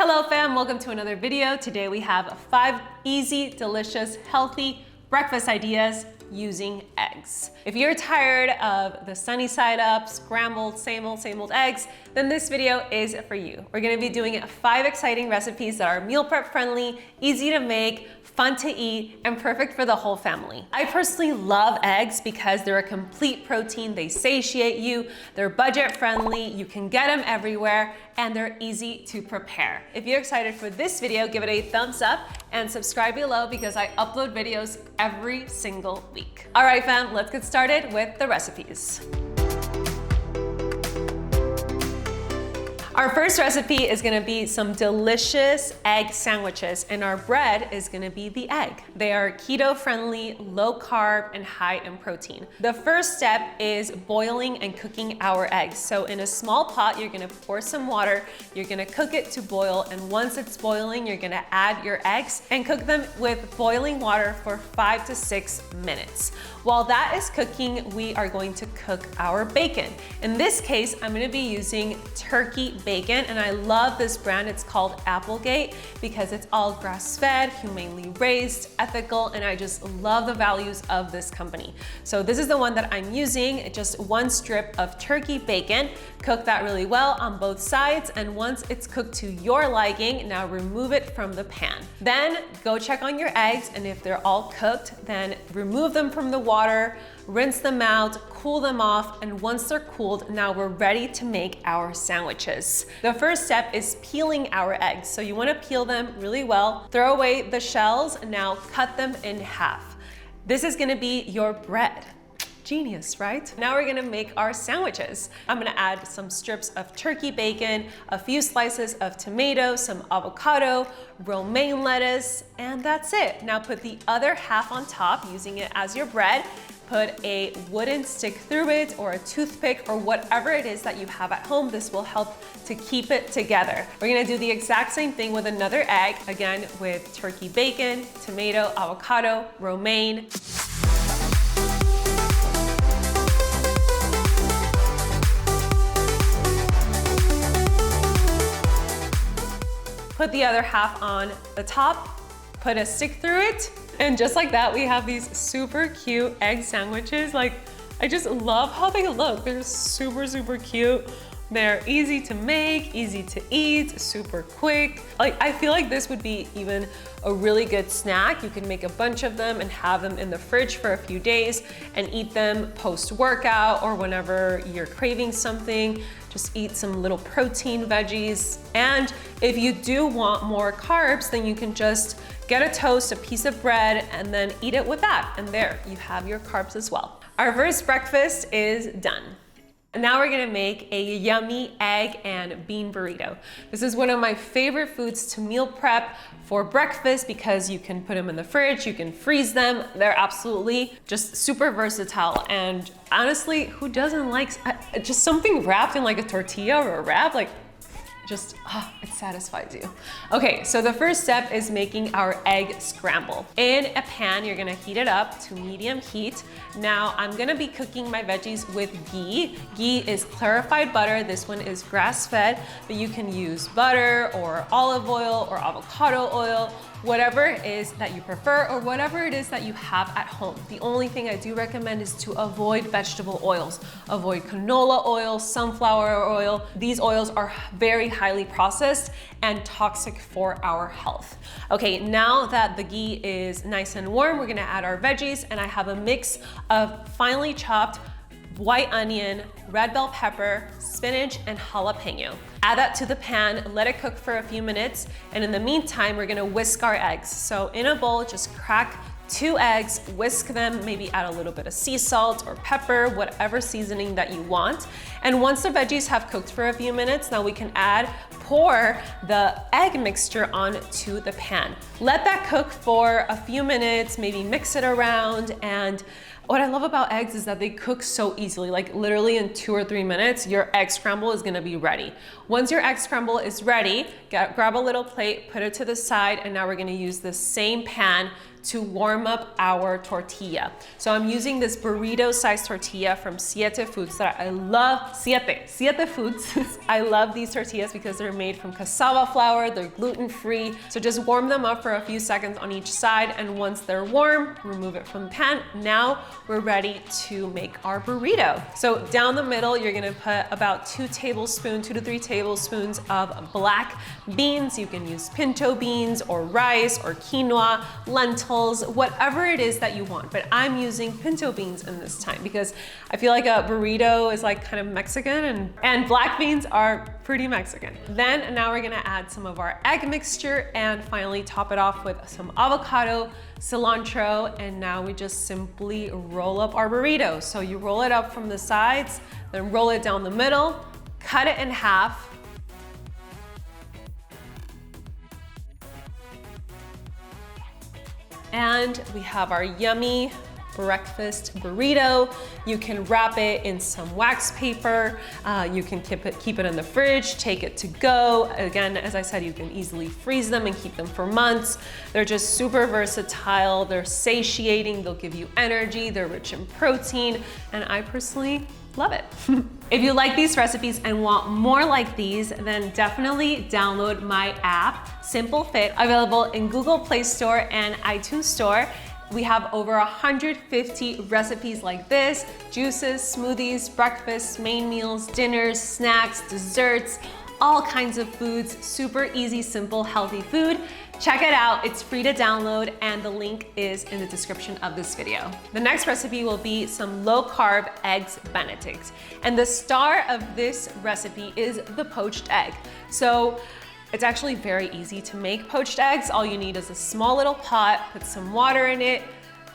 Hello fam, welcome to another video. Today we have 5 easy, delicious, healthy breakfast ideas using eggs. If you're tired of the sunny side up, scrambled, same old eggs, then this video is for you. We're gonna be doing 5 exciting recipes that are meal prep friendly, easy to make, fun to eat, and perfect for the whole family. I personally love eggs because they're a complete protein, they satiate you, they're budget friendly, you can get them everywhere, and they're easy to prepare. If you're excited for this video, give it a thumbs up and subscribe below because I upload videos every single week. All right fam, let's get started with the recipes. Our first recipe is gonna be some delicious egg sandwiches, and our bread is gonna be the egg. They are keto friendly, low carb, and high in protein. The first step is boiling and cooking our eggs. So in a small pot, you're gonna pour some water, you're gonna cook it to boil, and once it's boiling, you're gonna add your eggs and cook them with boiling water for 5 to 6 minutes. While that is cooking, we are going to cook our bacon. In this case, I'm gonna be using turkey bacon, and I love this brand. It's called Applegate because it's all grass-fed, humanely raised, ethical, and I just love the values of this company. So this is the one that I'm using, just 1 strip of turkey bacon. Cook that really well on both sides, and once it's cooked to your liking, now remove it from the pan. Then go check on your eggs, and if they're all cooked, then remove them from the water, rinse them out, cool them off, and once they're cooled, now we're ready to make our sandwiches. The first step is peeling our eggs. So you wanna peel them really well, throw away the shells, now cut them in half. This is gonna be your bread. Genius, right? Now we're gonna make our sandwiches. I'm gonna add some strips of turkey bacon, a few slices of tomato, some avocado, romaine lettuce, and that's it. Now put the other half on top, using it as your bread. Put a wooden stick through it or a toothpick or whatever it is that you have at home. This will help to keep it together. We're gonna do the exact same thing with another egg, again with turkey bacon, tomato, avocado, romaine. Put the other half on the top, put a stick through it, and just like that, we have these super cute egg sandwiches. Like, I just love how they look. They're super cute. They're easy to make, easy to eat, super quick. Like, I feel like this would be even a really good snack. You can make a bunch of them and have them in the fridge for a few days and eat them post-workout or whenever you're craving something. Just eat some little protein veggies. And if you do want more carbs, then you can just get a toast, a piece of bread, and then eat it with that. And there, you have your carbs as well. Our first breakfast is done. Now we're gonna make a yummy egg and bean burrito. This is one of my favorite foods to meal prep for breakfast because you can put them in the fridge, you can freeze them. They're absolutely just super versatile. And honestly, who doesn't like just something wrapped in like a tortilla or a wrap? Like, just, it satisfies you. Okay, so the first step is making our egg scramble. In a pan, you're gonna heat it up to medium heat. Now, I'm gonna be cooking my veggies with ghee. Ghee is clarified butter. This one is grass-fed, but you can use butter or olive oil or avocado oil, whatever it is that you prefer or whatever it is that you have at home. The only thing I do recommend is to avoid vegetable oils. Avoid canola oil, sunflower oil. These oils are very highly processed and toxic for our health. Okay, now that the ghee is nice and warm, we're gonna add our veggies, and I have a mix of finely chopped white onion, red bell pepper, spinach, and jalapeno. Add that to the pan, let it cook for a few minutes, and in the meantime, we're gonna whisk our eggs. So in a bowl, just crack 2 eggs, whisk them, maybe add a little bit of sea salt or pepper, whatever seasoning that you want. And once the veggies have cooked for a few minutes, now we can pour the egg mixture onto the pan. Let that cook for a few minutes, maybe mix it around, and what I love about eggs is that they cook so easily, like literally in 2 or 3 minutes, your egg scramble is gonna be ready. Once your egg scramble is ready, grab a little plate, put it to the side, and now we're gonna use the same pan to warm up our tortilla. So I'm using this burrito sized tortilla from Siete Foods that I love. Siete Foods. I love these tortillas because they're made from cassava flour, they're gluten-free. So just warm them up for a few seconds on each side, and once they're warm, remove it from the pan. Now we're ready to make our burrito. So down the middle, you're gonna put about 2 to 3 tablespoons of black beans. You can use pinto beans or rice or quinoa, lentils, whatever it is that you want. But I'm using pinto beans in this time because I feel like a burrito is like kind of Mexican and black beans are pretty Mexican. Then now we're gonna add some of our egg mixture and finally top it off with some avocado, cilantro, and now we just simply roll up our burrito. So you roll it up from the sides, then roll it down the middle, cut it in half, and we have our yummy breakfast burrito. You can wrap it in some wax paper. You can keep it in the fridge, take it to go. Again, as I said, you can easily freeze them and keep them for months. They're just super versatile. They're satiating. They'll give you energy. They're rich in protein. And I personally love it. If you like these recipes and want more like these, then definitely download my app, Simple Fit, available in Google Play Store and iTunes Store. We have over 150 recipes like this: juices, smoothies, breakfasts, main meals, dinners, snacks, desserts, all kinds of foods, super easy, simple, healthy food. Check it out, it's free to download and the link is in the description of this video. The next recipe will be some low-carb eggs Benedict. And the star of this recipe is the poached egg. So it's actually very easy to make poached eggs. All you need is a small little pot, put some water in it,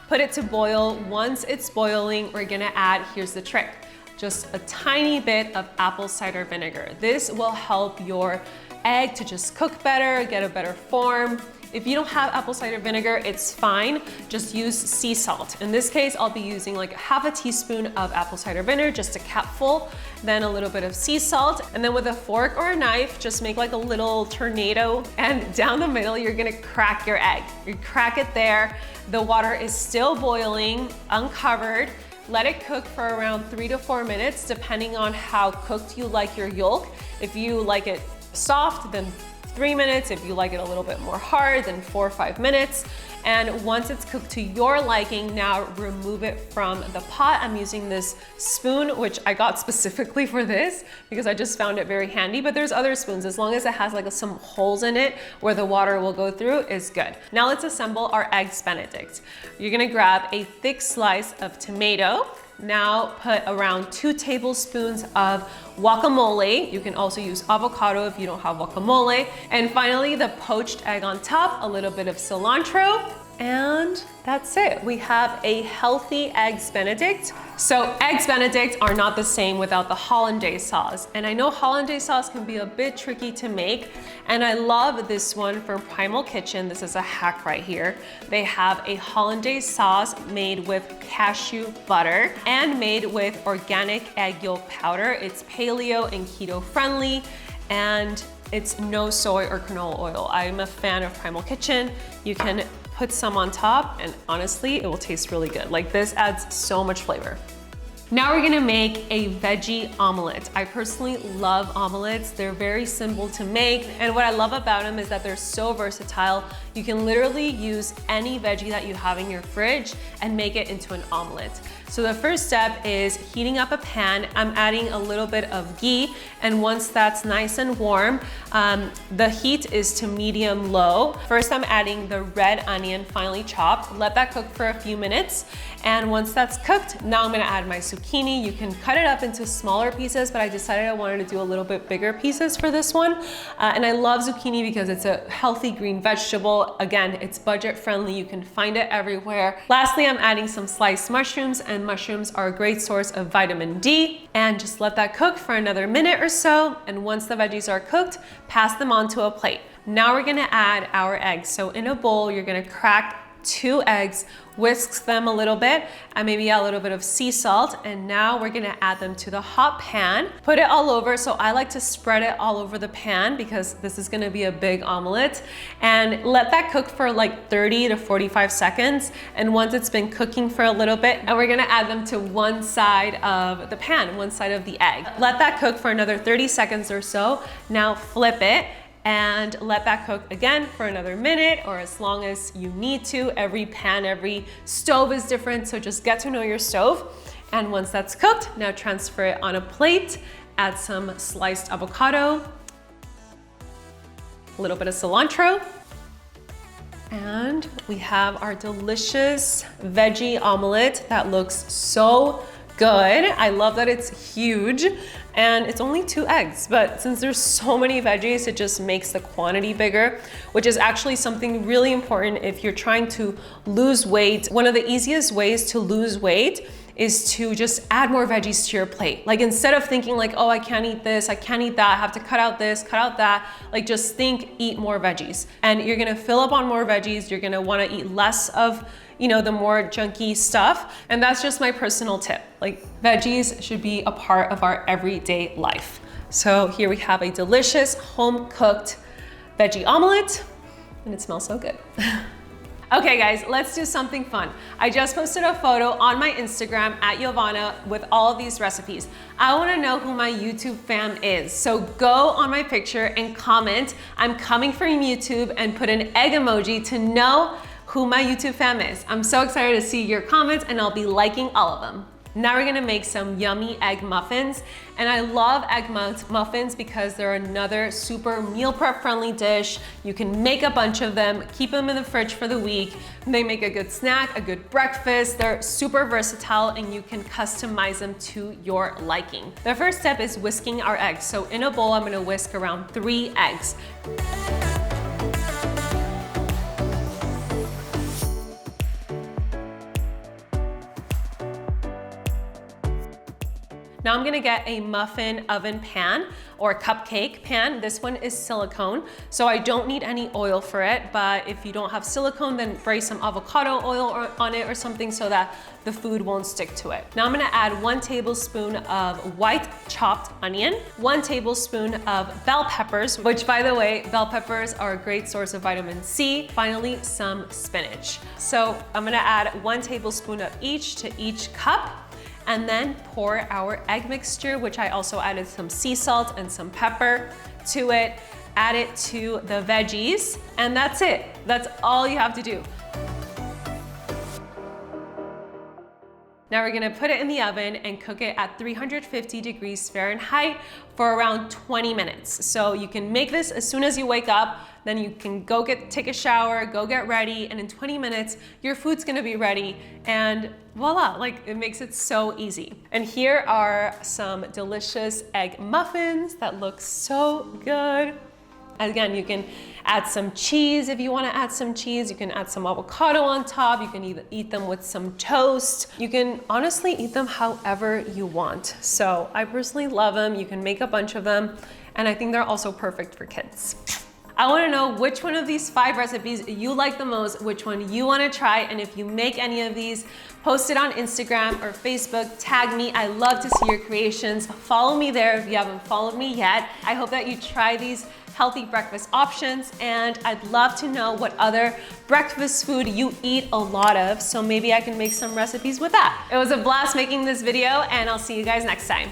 put it to boil. Once it's boiling, we're gonna add, here's the trick, just a tiny bit of apple cider vinegar. This will help your egg to just cook better, get a better form. If you don't have apple cider vinegar, it's fine. Just use sea salt. In this case, I'll be using like half a teaspoon of apple cider vinegar, just a capful, then a little bit of sea salt. And then with a fork or a knife, just make like a little tornado. And down the middle, you're gonna crack your egg. You crack it there. The water is still boiling, uncovered. Let it cook for around 3 to 4 minutes, depending on how cooked you like your yolk. If you like it soft, then 3 minutes. If you like it a little bit more hard, then 4 or 5 minutes. And once it's cooked to your liking, now remove it from the pot. I'm using this spoon, which I got specifically for this because I just found it very handy, but there's other spoons. As long as it has like some holes in it where the water will go through is good. Now let's assemble our eggs Benedict. You're gonna grab a thick slice of tomato. Now put around 2 tablespoons of guacamole. You can also use avocado if you don't have guacamole. And finally, the poached egg on top, a little bit of cilantro, and that's it. We have a healthy eggs Benedict. So eggs Benedict are not the same without the hollandaise sauce. And I know hollandaise sauce can be a bit tricky to make, and I love this one from Primal Kitchen. This is a hack right here. They have a hollandaise sauce made with cashew butter and made with organic egg yolk powder. It's paleo and keto friendly, and it's no soy or canola oil. I'm a fan of Primal Kitchen. You can put some on top, and honestly, it will taste really good. Like, this adds so much flavor. Now we're gonna make a veggie omelet. I personally love omelets. They're very simple to make, and what I love about them is that they're so versatile. You can literally use any veggie that you have in your fridge and make it into an omelet. So the first step is heating up a pan. I'm adding a little bit of ghee, and once that's nice and warm, the heat is to medium low. First, I'm adding the red onion finely chopped. Let that cook for a few minutes, and once that's cooked, now I'm gonna add my zucchini. You can cut it up into smaller pieces, but I decided I wanted to do a little bit bigger pieces for this one. And I love zucchini because it's a healthy green vegetable. Again, it's budget friendly. You can find it everywhere. Lastly, I'm adding some sliced mushrooms, and mushrooms are a great source of vitamin D. And just let that cook for another minute or so. And once the veggies are cooked, pass them onto a plate. Now we're gonna add our eggs. So in a bowl, you're gonna crack 2 eggs, whisk them a little bit, and maybe a little bit of sea salt. And now we're gonna add them to the hot pan. Put it all over. So I like to spread it all over the pan because this is gonna be a big omelet. And let that cook for like 30 to 45 seconds. And once it's been cooking for a little bit, and we're gonna add them to one side of the pan, one side of the egg. Let that cook for another 30 seconds or so. Now flip it and let that cook again for another minute or as long as you need to. Every pan, every stove is different, so just get to know your stove. And once that's cooked, now transfer it on a plate, add some sliced avocado, a little bit of cilantro, and we have our delicious veggie omelet that looks so good. I love that it's huge and it's only 2 eggs, but since there's so many veggies, it just makes the quantity bigger, which is actually something really important if you're trying to lose weight. One of the easiest ways to lose weight is to just add more veggies to your plate. Like instead of thinking like, oh, I can't eat this, I can't eat that, I have to cut out this, cut out that, like just think, eat more veggies. And you're gonna fill up on more veggies, you're gonna wanna eat less of, you know, the more junky stuff. And that's just my personal tip. Like veggies should be a part of our everyday life. So here we have a delicious home-cooked veggie omelet and it smells so good. Okay guys, let's do something fun. I just posted a photo on my Instagram at Giovanna with all of these recipes. I wanna know who my YouTube fam is. So go on my picture and comment, I'm coming from YouTube, and put an egg emoji to know who my YouTube fam is. I'm so excited to see your comments and I'll be liking all of them. Now we're gonna make some yummy egg muffins. And I love egg muffins because they're another super meal prep friendly dish. You can make a bunch of them, keep them in the fridge for the week. They make a good snack, a good breakfast. They're super versatile and you can customize them to your liking. The first step is whisking our eggs. So in a bowl, I'm gonna whisk around 3 eggs. Now I'm gonna get a muffin oven pan or cupcake pan. This one is silicone, so I don't need any oil for it, but if you don't have silicone, then spray some avocado oil on it or something so that the food won't stick to it. Now I'm gonna add 1 tablespoon of white chopped onion, 1 tablespoon of bell peppers, which by the way, bell peppers are a great source of vitamin C. Finally, some spinach. So I'm gonna add 1 tablespoon of each to each cup, and then pour our egg mixture, which I also added some sea salt and some pepper to it. Add it to the veggies, and that's it. That's all you have to do. Now we're gonna put it in the oven and cook it at 350 degrees Fahrenheit for around 20 minutes. So you can make this as soon as you wake up, then you can go take a shower, go get ready, and in 20 minutes, your food's gonna be ready, and voila, like it makes it so easy. And here are some delicious egg muffins that look so good. Again, you can add some cheese if you want to add some cheese. You can add some avocado on top. You can either eat them with some toast. You can honestly eat them however you want. So I personally love them. You can make a bunch of them. And I think they're also perfect for kids. I want to know which one of these 5 recipes you like the most, which one you want to try, and if you make any of these, post it on Instagram or Facebook, tag me. I love to see your creations. Follow me there if you haven't followed me yet. I hope that you try these healthy breakfast options, and I'd love to know what other breakfast food you eat a lot of, so maybe I can make some recipes with that. It was a blast making this video, and I'll see you guys next time.